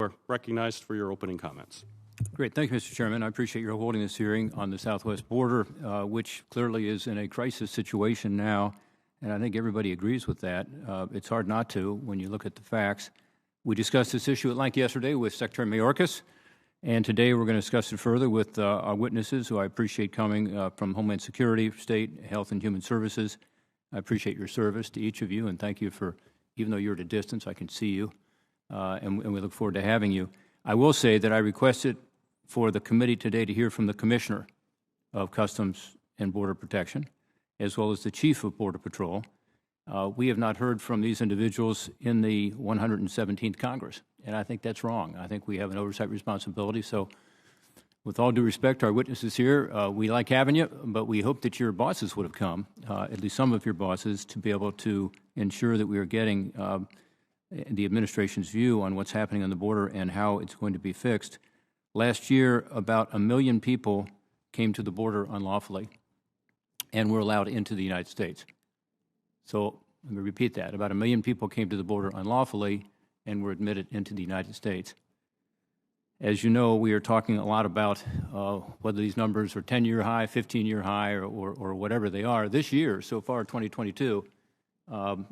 are recognized for your opening comments. Great. Thank you, Mr. Chairman. I appreciate your holding this hearing on the southwest border, which clearly is in a crisis situation now, and I think everybody agrees with that. It's hard not to when you look at the facts. We discussed this issue at length yesterday with Secretary Mayorkas, and today we're going to discuss it further with our witnesses, who I appreciate coming from Homeland Security, State, Health and Human Services. I appreciate your service to each of you, and thank you for, even though you're at a distance, I can see you, and we look forward to having you. I will say that I requested for the committee today to hear from the Commissioner of Customs and Border Protection, as well as the Chief of Border Patrol. We have not heard from these individuals in the 117th Congress, and I think that's wrong. I think we have an oversight responsibility. So with all due respect to our witnesses here, we like having you, but we hope that your bosses would have come, at least some of your bosses, to be able to ensure that we are getting the administration's view on what's happening on the border and how it's going to be fixed. Last year, about 1 million people came to the border unlawfully and were allowed into the United States. So let me repeat that. About 1 million people came to the border unlawfully and were admitted into the United States. As you know, we are talking a lot about whether these numbers are 10-year high, 15-year high, or whatever they are. This year, so far, 2022,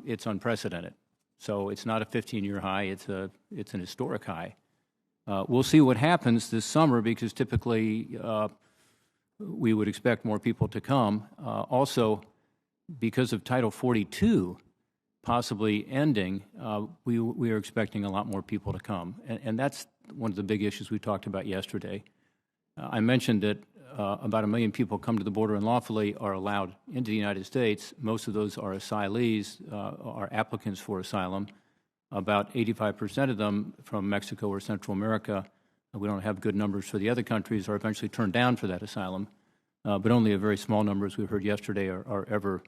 it's unprecedented. So it's not a 15-year high, it's an historic high. We'll see what happens this summer, because typically we would expect more people to come. Also, because of Title 42 possibly ending, we are expecting a lot more people to come. And that's one of the big issues we talked about yesterday. I mentioned that about 1 million people come to the border unlawfully, are allowed into the United States. Most of those are asylees, are applicants for asylum. About 85% of them from Mexico or Central America. We don't have good numbers for the other countries, are eventually turned down for that asylum, but only a very small number, as we heard yesterday, are ever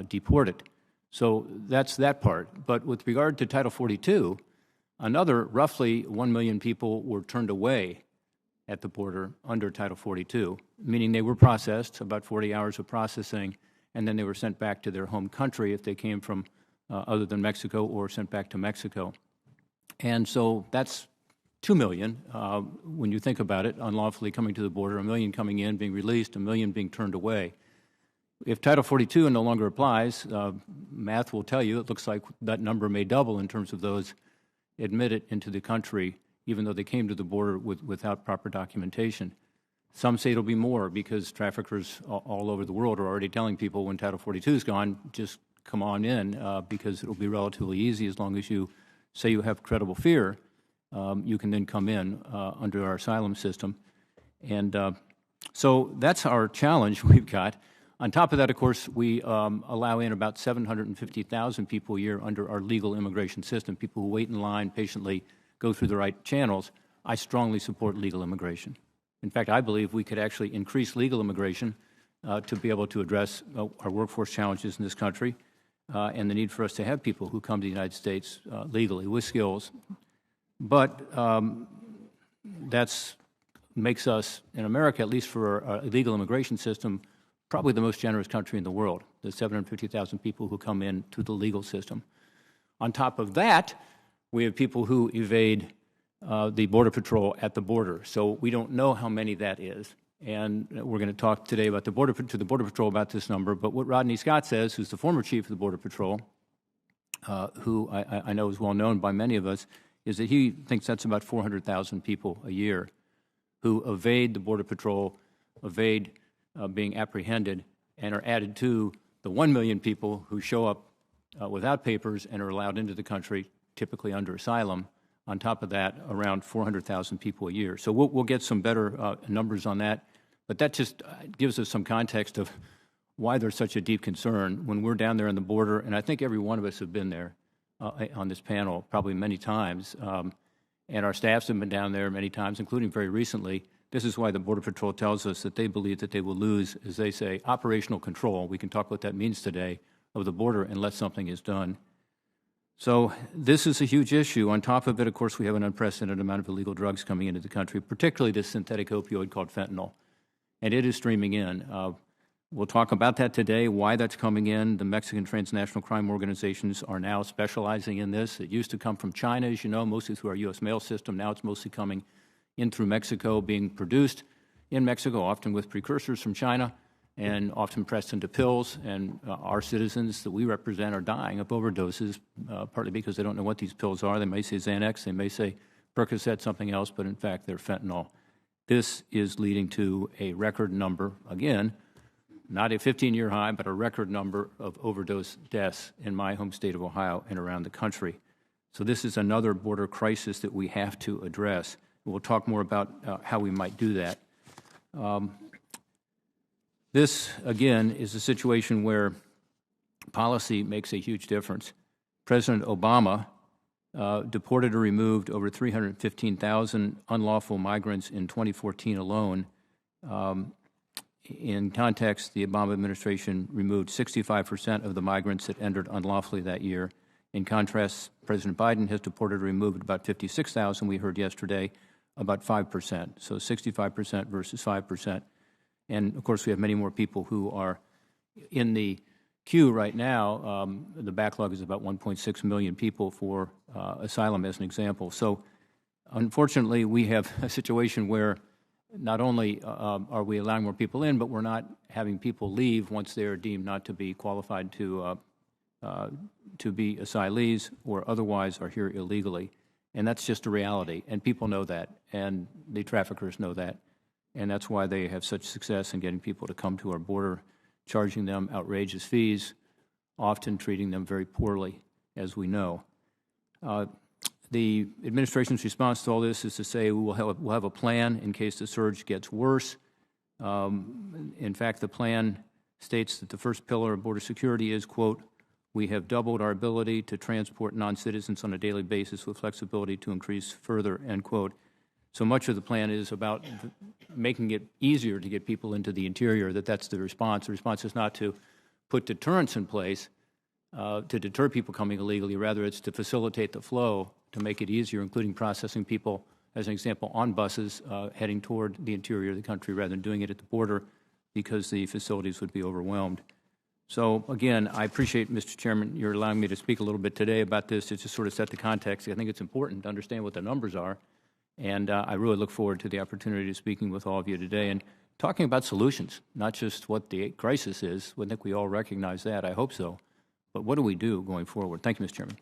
deported. So that's that part. But with regard to Title 42, another roughly 1 million people were turned away at the border under Title 42, meaning they were processed, about 40 hours of processing, and then they were sent back to their home country if they came from other than Mexico, or sent back to Mexico. And so that's 2 million, when you think about it, unlawfully coming to the border, 1 million coming in, being released, 1 million being turned away. If Title 42 no longer applies, math will tell you it looks like that number may double in terms of those admitted into the country, even though they came to the border without proper documentation. Some say it'll be more, because traffickers all over the world are already telling people when Title 42 is gone, just come on in, because it'll be relatively easy as long as you say you have credible fear. You can then come in under our asylum system. And so that's our challenge we've got. On top of that, of course, we allow in about 750,000 people a year under our legal immigration system, people who wait in line, patiently go through the right channels. I strongly support legal immigration. In fact, I believe we could actually increase legal immigration to be able to address our workforce challenges in this country, and the need for us to have people who come to the United States legally with skills. But that makes us, in America, at least for our legal immigration system, probably the most generous country in the world, the 750,000 people who come in to the legal system. On top of that, we have people who evade the Border Patrol at the border. So we don't know how many that is. And we're going to talk today about the Border Patrol about this number. But what Rodney Scott says, who's the former chief of the Border Patrol, who I know is well known by many of us, is that he thinks that's about 400,000 people a year who evade the Border Patrol, evade being apprehended, and are added to the 1 million people who show up without papers and are allowed into the country, typically under asylum. On top of that, around 400,000 people a year. So we'll get some better numbers on that. But that just gives us some context of why there's such a deep concern when we're down there on the border. And I think every one of us have been there on this panel probably many times. And our staffs have been down there many times, including very recently. This is why the Border Patrol tells us that they believe that they will lose, as they say, operational control. We can talk what that means today of the border unless something is done. So this is a huge issue. On top of it, of course, we have an unprecedented amount of illegal drugs coming into the country, particularly this synthetic opioid called fentanyl. And it is streaming in. We'll talk about that today, why that's coming in. The Mexican transnational crime organizations are now specializing in this. It used to come from China, as you know, mostly through our U.S. mail system. Now it's mostly coming in through Mexico, being produced in Mexico, often with precursors from China, and often pressed into pills. And our citizens that we represent are dying of overdoses, partly because they don't know what these pills are. They may say Xanax, they may say Percocet, something else, but in fact they're fentanyl. This is leading to a record number, again, not a 15-year high, but a record number of overdose deaths in my home state of Ohio and around the country. So this is another border crisis that we have to address. We'll talk more about how we might do that. This, again, is a situation where policy makes a huge difference. President Obama deported or removed over 315,000 unlawful migrants in 2014 alone. In context, the Obama administration removed 65% of the migrants that entered unlawfully that year. In contrast, President Biden has deported or removed about 56,000, we heard yesterday, about 5%. So 65% versus 5%. And, of course, we have many more people who are in the queue right now. The backlog is about 1.6 million people for asylum, as an example. So, unfortunately, we have a situation where not only are we allowing more people in, but we're not having people leave once they are deemed not to be qualified to be asylees or otherwise are here illegally. And that's just a reality. And people know that, and the traffickers know that. And that's why they have such success in getting people to come to our border, charging them outrageous fees, often treating them very poorly, as we know. The administration's response to all this is to say we'll have a plan in case the surge gets worse. In fact, the plan states that the first pillar of border security is, quote, we have doubled our ability to transport non-citizens on a daily basis with flexibility to increase further, end quote. So much of the plan is about making it easier to get people into the interior, that's the response. The response is not to put deterrents in place to deter people coming illegally. Rather, it's to facilitate the flow, to make it easier, including processing people, as an example, on buses heading toward the interior of the country rather than doing it at the border because the facilities would be overwhelmed. So, again, I appreciate, Mr. Chairman, you're allowing me to speak a little bit today about this to just sort of set the context. I think it's important to understand what the numbers are, and I really look forward to the opportunity of speaking with all of you today and talking about solutions, not just what the crisis is. I think we all recognize that. I hope so. But what do we do going forward? Thank you, Mr. Chairman.